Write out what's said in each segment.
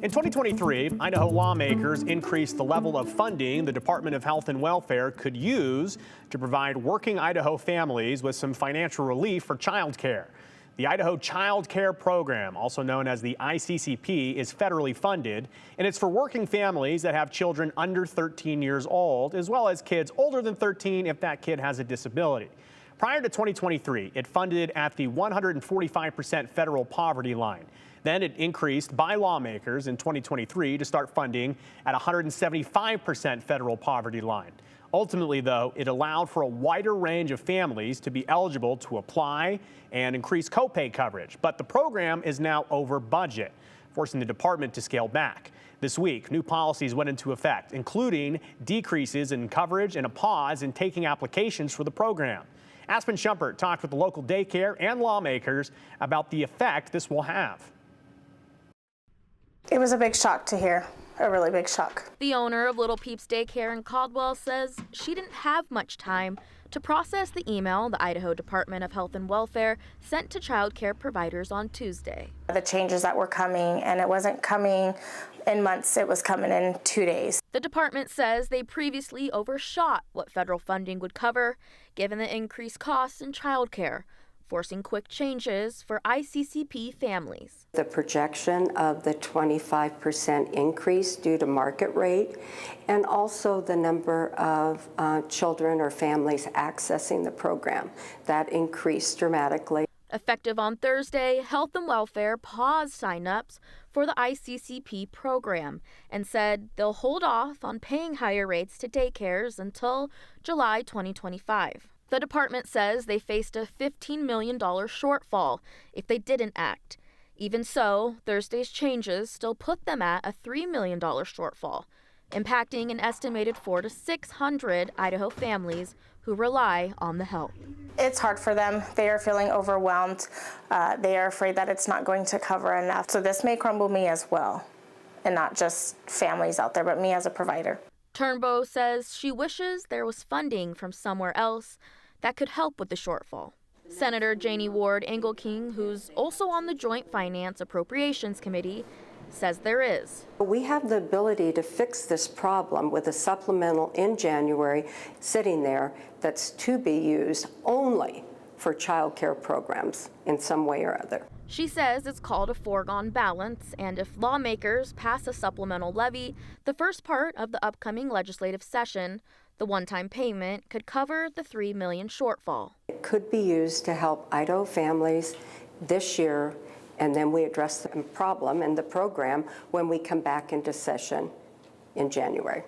In 2023, Idaho lawmakers increased the level of funding the Department of Health and Welfare could use to provide working Idaho families with some financial relief for childcare. The Idaho Child Care Program, also known as the ICCP, is federally funded, and it's for working families that have children under 13 years old, as well as kids older than 13 if that kid has a disability. Prior to 2023, it funded at the 145% federal poverty line. Then it increased by lawmakers in 2023 to start funding at 175% federal poverty line. Ultimately, though, it allowed for a wider range of families to be eligible to apply and increase copay coverage. But the program is now over budget, forcing the department to scale back. This week, new policies went into effect, including decreases in coverage and a pause in taking applications for the program. Aspen Shumpert talked with the local daycare and lawmakers about the effect this will have. It was a big shock to hear, a really big shock. The owner of Little Peeps Daycare in Caldwell says she didn't have much time to process the email the Idaho Department of Health and Welfare sent to child care providers on Tuesday. The changes that were coming, and it wasn't coming in months, it was coming in 2 days. The department says they previously overshot what federal funding would cover, given the increased costs in child care, forcing quick changes for ICCP families. The projection of the 25% increase due to market rate, and also the number of children or families accessing the program, that increased dramatically. Effective on Thursday, Health and Welfare paused sign-ups for the ICCP program and said they'll hold off on paying higher rates to daycares until July 2025. The department says they faced a $15 million shortfall if they didn't act. Even so, Thursday's changes still put them at a $3 million shortfall, impacting an estimated 400 to 600 Idaho families who rely on the help. It's hard for them. They are feeling overwhelmed. They are afraid that it's not going to cover enough. So this may crumble me as well, and not just families out there, but me as a provider. Turnbow says she wishes there was funding from somewhere else that could help with the shortfall. Senator Janie Ward Engelking, who's also on the Joint Finance Appropriations Committee, says there is. We have the ability to fix this problem with a supplemental in January sitting there that's to be used only for child care programs in some way or other. She says it's called a foregone balance, and if lawmakers pass a supplemental levy, the first part of the upcoming legislative session, the one-time payment could cover the $3 million shortfall. It could be used to help Idaho families this year, and then we address the problem and the program when we come back into session in January.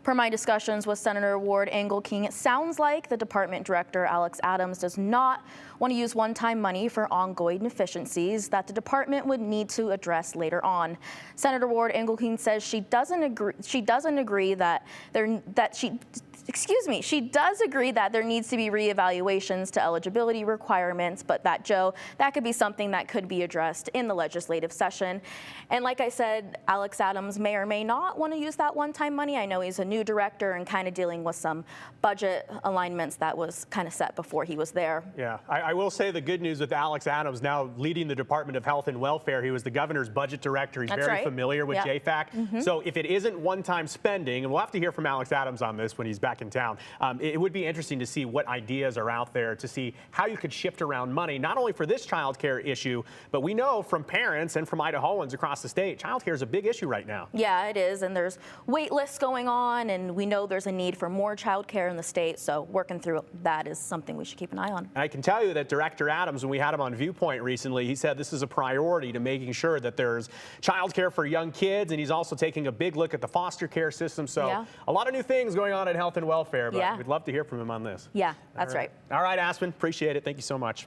Per my discussions with Senator Ward Engelking, it sounds like the department director, Alex Adams, does not want to use one-time money for ongoing deficiencies that the department would need to address later on. Senator Ward Engelking says she does agree that there needs to be reevaluations to eligibility requirements, but that could be something that could be addressed in the legislative session. And like I said, Alex Adams may or may not want to use that one-time money. I know he's a new director and kind of dealing with some budget alignments that was kind of set before he was there. Yeah, I will say the good news with Alex Adams now leading the Department of Health and Welfare. He was the governor's budget director. He's very familiar with JFAC. So if it isn't one-time spending, and we'll have to hear from Alex Adams on this when he's back in town, it would be interesting to see what ideas are out there to see how you could shift around money, not only for this child care issue, but we know from parents and from Idahoans across the state, child care is a big issue right now. Yeah, it is, and there's wait lists going on, and we know there's a need for more child care in the state, so working through that is something we should keep an eye on. I can tell you that Director Adams, when we had him on Viewpoint recently, he said this is a priority to making sure that there's child care for young kids, and he's also taking a big look at the foster care system. So a lot of new things going on in health and welfare, but we'd love to hear from him on this. Yeah, that's right. All right, Aspen, appreciate it. Thank you so much.